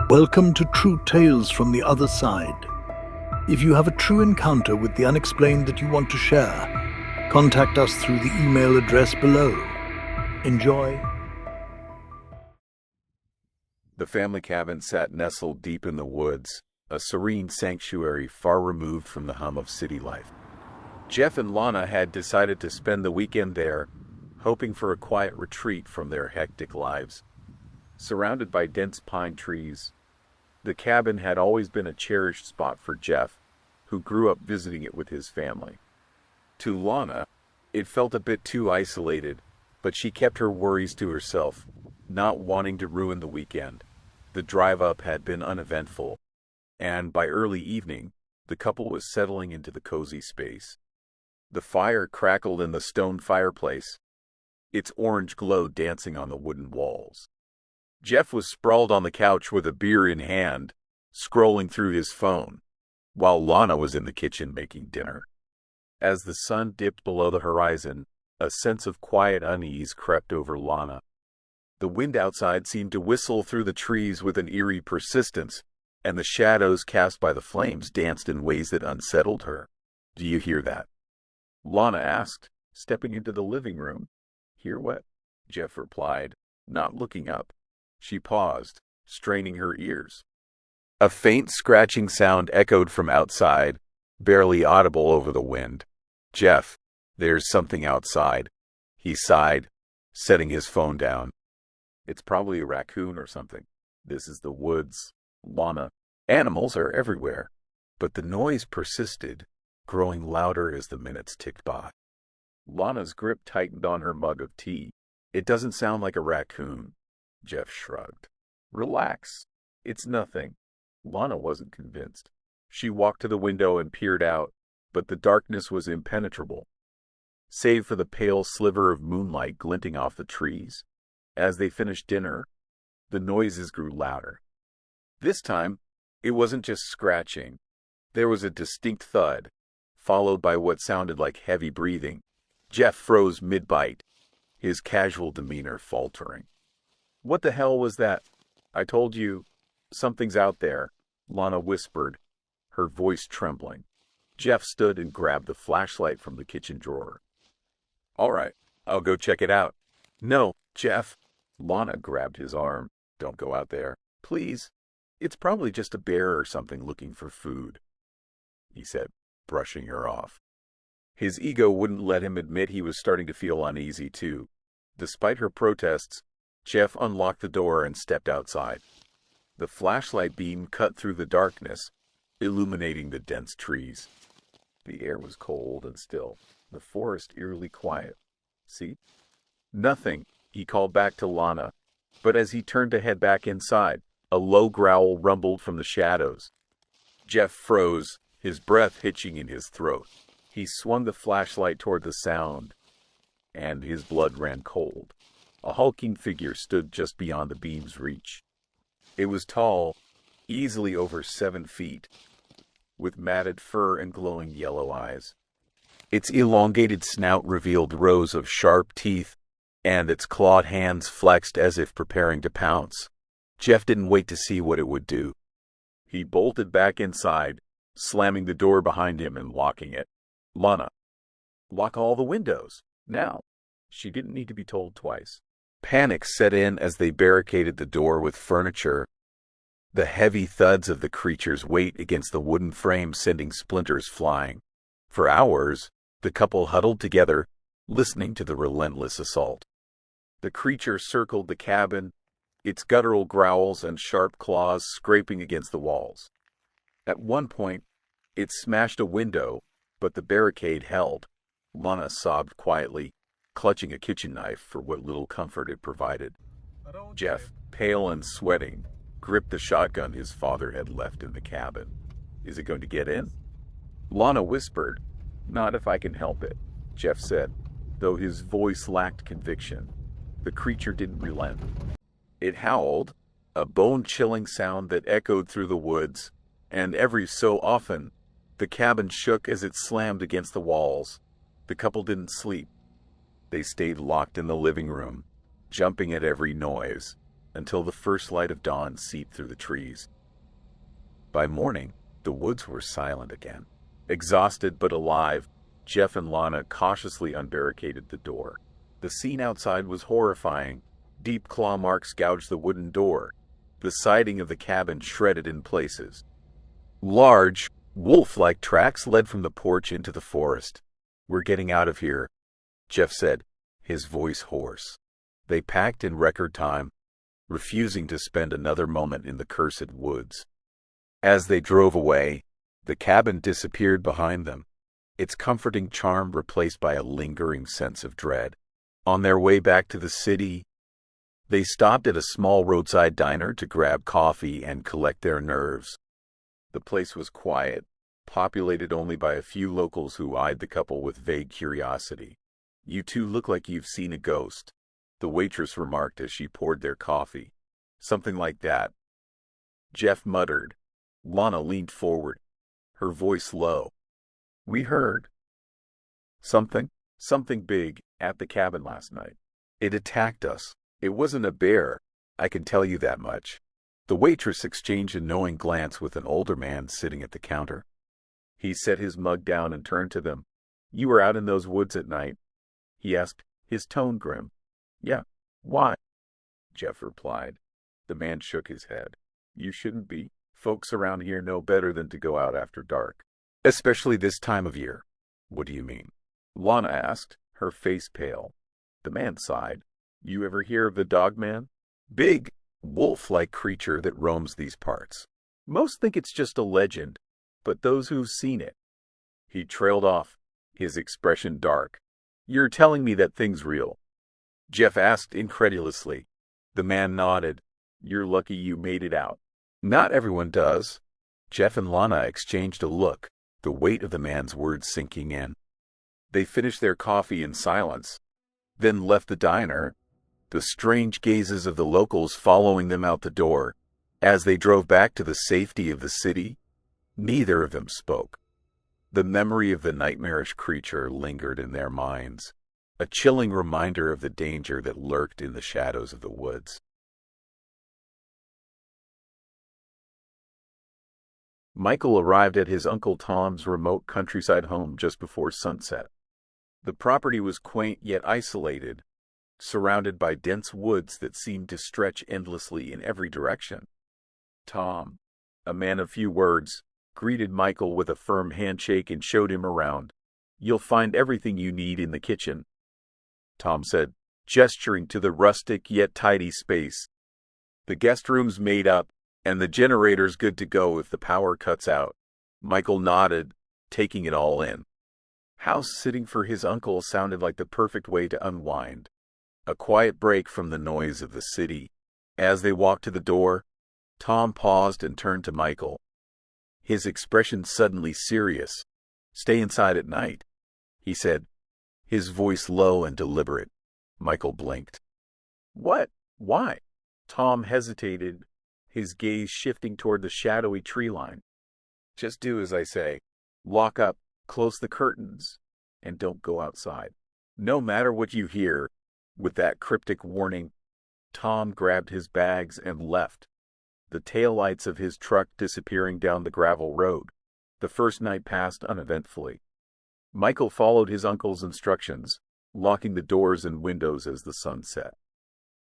Welcome to True Tales from the Other Side. If you have a true encounter with the unexplained that you want to share, contact us through the email address below. Enjoy. The family cabin sat nestled deep in the woods, a serene sanctuary far removed from the hum of city life. Jeff and Lana had decided to spend the weekend there, hoping for a quiet retreat from their hectic lives. Surrounded by dense pine trees, the cabin had always been a cherished spot for Jeff, who grew up visiting it with his family. To Lana, it felt a bit too isolated, but she kept her worries to herself, not wanting to ruin the weekend. The drive up had been uneventful, and by early evening, the couple was settling into the cozy space. The fire crackled in the stone fireplace, its orange glow dancing on the wooden walls. Jeff was sprawled on the couch with a beer in hand, scrolling through his phone, while Lana was in the kitchen making dinner. As the sun dipped below the horizon, a sense of quiet unease crept over Lana. The wind outside seemed to whistle through the trees with an eerie persistence, and the shadows cast by the flames danced in ways that unsettled her. "Do you hear that?" Lana asked, stepping into the living room. "Hear what?" Jeff replied, not looking up. She paused, straining her ears. A faint scratching sound echoed from outside, barely audible over the wind. "Jeff, there's something outside," he sighed, setting his phone down. "It's probably a raccoon or something. This is the woods, Lana. Animals are everywhere." But the noise persisted, growing louder as the minutes ticked by. Lana's grip tightened on her mug of tea. "It doesn't sound like a raccoon." Jeff shrugged. "Relax. It's nothing." Lana wasn't convinced. She walked to the window and peered out, but the darkness was impenetrable, save for the pale sliver of moonlight glinting off the trees. As they finished dinner, the noises grew louder. This time, it wasn't just scratching. There was a distinct thud, followed by what sounded like heavy breathing. Jeff froze mid-bite, his casual demeanor faltering. "What the hell was that?" "I told you, something's out there," Lana whispered, her voice trembling. Jeff stood and grabbed the flashlight from the kitchen drawer. "All right, I'll go check it out." "No, Jeff." Lana grabbed his arm. "Don't go out there. Please. It's probably just a bear or something looking for food," he said, brushing her off. His ego wouldn't let him admit he was starting to feel uneasy, too. Despite her protests, Jeff unlocked the door and stepped outside. The flashlight beam cut through the darkness, illuminating the dense trees. The air was cold and still, the forest eerily quiet. "See?" "Nothing," he called back to Lana, but as he turned to head back inside, a low growl rumbled from the shadows. Jeff froze, his breath hitching in his throat. He swung the flashlight toward the sound, and his blood ran cold. A hulking figure stood just beyond the beam's reach. It was tall, easily over 7 feet, with matted fur and glowing yellow eyes. Its elongated snout revealed rows of sharp teeth, and its clawed hands flexed as if preparing to pounce. Jeff didn't wait to see what it would do. He bolted back inside, slamming the door behind him and locking it. "Lana, lock all the windows, now." She didn't need to be told twice. Panic set in as they barricaded the door with furniture, the heavy thuds of the creature's weight against the wooden frame sending splinters flying. For hours, the couple huddled together, listening to the relentless assault. The creature circled the cabin, its guttural growls and sharp claws scraping against the walls. At one point, it smashed a window, but the barricade held. Lana sobbed quietly, clutching a kitchen knife for what little comfort it provided. Jeff, pale and sweating, gripped the shotgun his father had left in the cabin. "Is it going to get in?" Lana whispered. "Not if I can help it," Jeff said, though his voice lacked conviction. The creature didn't relent. It howled, a bone-chilling sound that echoed through the woods, and every so often, the cabin shook as it slammed against the walls. The couple didn't sleep. They stayed locked in the living room, jumping at every noise, until the first light of dawn seeped through the trees. By morning, the woods were silent again. Exhausted but alive, Jeff and Lana cautiously unbarricaded the door. The scene outside was horrifying. Deep claw marks gouged the wooden door, the siding of the cabin shredded in places. Large, wolf-like tracks led from the porch into the forest. "We're getting out of here," Jeff said, his voice hoarse. They packed in record time, refusing to spend another moment in the cursed woods. As they drove away, the cabin disappeared behind them, its comforting charm replaced by a lingering sense of dread. On their way back to the city, they stopped at a small roadside diner to grab coffee and collect their nerves. The place was quiet, populated only by a few locals who eyed the couple with vague curiosity. "You two look like you've seen a ghost," the waitress remarked as she poured their coffee. "Something like that," Jeff muttered. Lana leaned forward, her voice low. "We heard something big at the cabin last night. It attacked us. It wasn't a bear, I can tell you that much." The waitress exchanged a knowing glance with an older man sitting at the counter. He set his mug down and turned to them. "You were out in those woods at night?" he asked, his tone grim. "Yeah. Why?" Jeff replied. The man shook his head. "You shouldn't be. Folks around here know better than to go out after dark. Especially this time of year." "What do you mean?" Lana asked, her face pale. The man sighed. "You ever hear of the Dogman? Big, wolf-like creature that roams these parts. Most think it's just a legend, but those who've seen it..." He trailed off, his expression dark. "You're telling me that thing's real?" Jeff asked incredulously. The man nodded. "You're lucky you made it out." "Not everyone does." Jeff and Lana exchanged a look, the weight of the man's words sinking in. They finished their coffee in silence, then left the diner, the strange gazes of the locals following them out the door. As they drove back to the safety of the city, neither of them spoke. The memory of the nightmarish creature lingered in their minds, a chilling reminder of the danger that lurked in the shadows of the woods. Michael arrived at his Uncle Tom's remote countryside home just before sunset. The property was quaint yet isolated, surrounded by dense woods that seemed to stretch endlessly in every direction. Tom, a man of few words, greeted Michael with a firm handshake and showed him around. "You'll find everything you need in the kitchen," Tom said, gesturing to the rustic yet tidy space. "The guest room's made up, and the generator's good to go if the power cuts out." Michael nodded, taking it all in. House-sitting for his uncle sounded like the perfect way to unwind, a quiet break from the noise of the city. As they walked to the door, Tom paused and turned to Michael, his expression suddenly serious. "Stay inside at night," he said, his voice low and deliberate. Michael blinked. "What? Why?" Tom hesitated, his gaze shifting toward the shadowy tree line. "Just do as I say. Lock up, close the curtains, and don't go outside. No matter what you hear." With that cryptic warning, Tom grabbed his bags and left, the taillights of his truck disappearing down the gravel road. The first night passed uneventfully. Michael followed his uncle's instructions, locking the doors and windows as the sun set.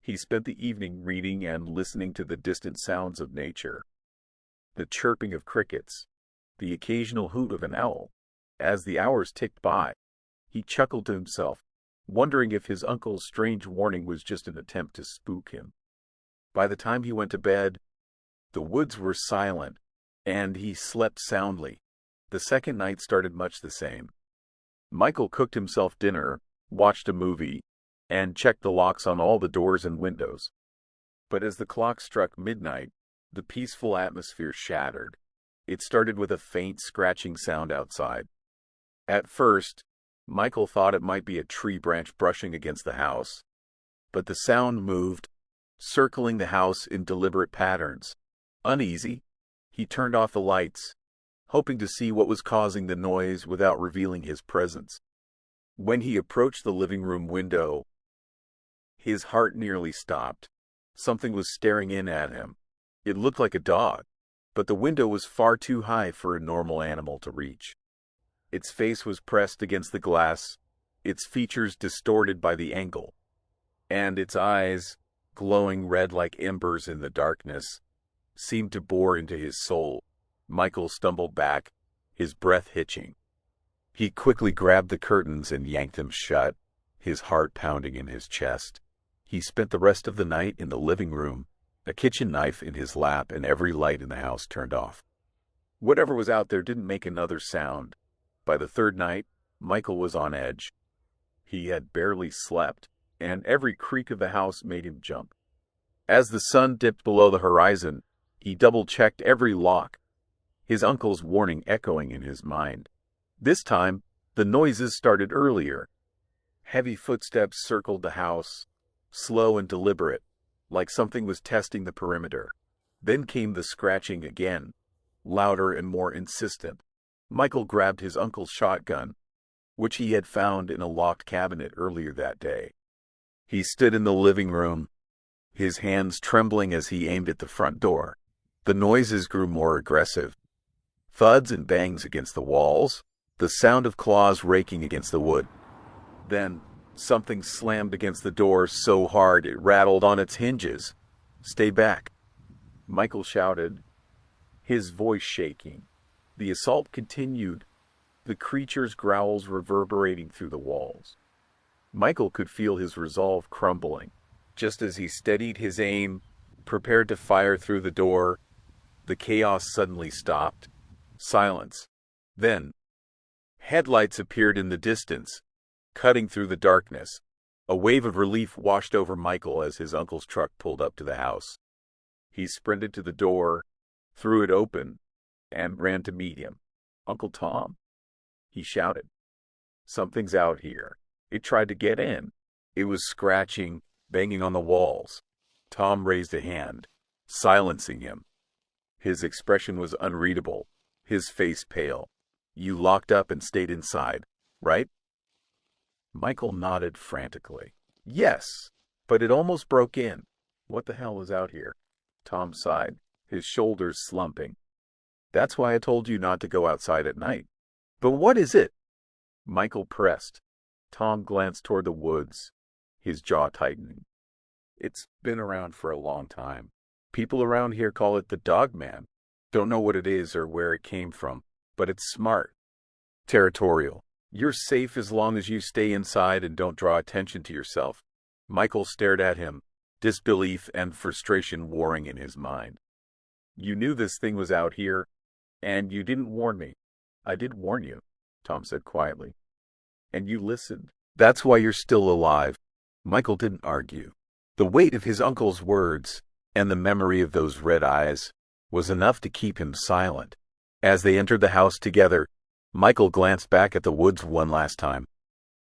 He spent the evening reading and listening to the distant sounds of nature, the chirping of crickets, the occasional hoot of an owl. As the hours ticked by, he chuckled to himself, wondering if his uncle's strange warning was just an attempt to spook him. By the time he went to bed, the woods were silent, and he slept soundly. The second night started much the same. Michael cooked himself dinner, watched a movie, and checked the locks on all the doors and windows. But as the clock struck midnight, the peaceful atmosphere shattered. It started with a faint scratching sound outside. At first, Michael thought it might be a tree branch brushing against the house. But the sound moved, circling the house in deliberate patterns. Uneasy, he turned off the lights, hoping to see what was causing the noise without revealing his presence. When he approached the living room window, his heart nearly stopped. Something was staring in at him. It looked like a dog, but the window was far too high for a normal animal to reach. Its face was pressed against the glass, its features distorted by the angle, and its eyes, glowing red like embers in the darkness, seemed to bore into his soul. Michael stumbled back, his breath hitching. He quickly grabbed the curtains and yanked them shut, his heart pounding in his chest. He spent the rest of the night in the living room, a kitchen knife in his lap and every light in the house turned off. Whatever was out there didn't make another sound. By the third night, Michael was on edge. He had barely slept, and every creak of the house made him jump. As the sun dipped below the horizon, he double-checked every lock, his uncle's warning echoing in his mind. This time, the noises started earlier. Heavy footsteps circled the house, slow and deliberate, like something was testing the perimeter. Then came the scratching again, louder and more insistent. Michael grabbed his uncle's shotgun, which he had found in a locked cabinet earlier that day. He stood in the living room, his hands trembling as he aimed at the front door. The noises grew more aggressive. Thuds and bangs against the walls, the sound of claws raking against the wood. Then, something slammed against the door so hard it rattled on its hinges. "Stay back," Michael shouted, his voice shaking. The assault continued, the creature's growls reverberating through the walls. Michael could feel his resolve crumbling. Just as he steadied his aim, prepared to fire through the door, the chaos suddenly stopped. Silence. Then, headlights appeared in the distance, cutting through the darkness. A wave of relief washed over Michael as his uncle's truck pulled up to the house. He sprinted to the door, threw it open, and ran to meet him. "Uncle Tom," he shouted. "Something's out here." It tried to get in. It was scratching, banging on the walls. Tom raised a hand, silencing him. His expression was unreadable, his face pale. "You locked up and stayed inside, right?" Michael nodded frantically. "Yes, but it almost broke in." "What the hell is out here?" Tom sighed, his shoulders slumping. "That's why I told you not to go outside at night." "But what is it?" Michael pressed. Tom glanced toward the woods, his jaw tightening. "It's been around for a long time. People around here call it the Dogman. Don't know what it is or where it came from, but it's smart. Territorial. You're safe as long as you stay inside and don't draw attention to yourself." Michael stared at him, disbelief and frustration warring in his mind. "You knew this thing was out here, and you didn't warn me." "I did warn you," Tom said quietly. "And you listened. That's why you're still alive." Michael didn't argue. The weight of his uncle's words, and the memory of those red eyes, was enough to keep him silent. As they entered the house together, Michael glanced back at the woods one last time.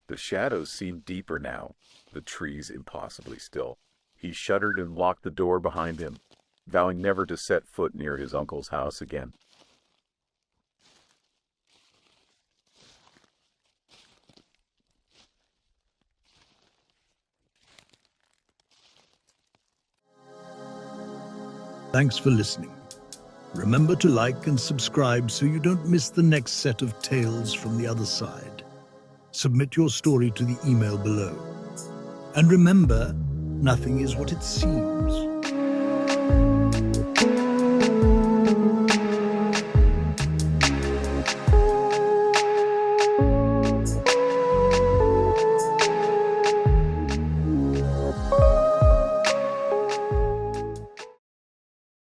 The shadows seemed deeper now, the trees impossibly still. He shuddered and locked the door behind him, vowing never to set foot near his uncle's house again. Thanks for listening. Remember to like and subscribe so you don't miss the next set of tales from the other side. Submit your story to the email below. And remember, nothing is what it seems.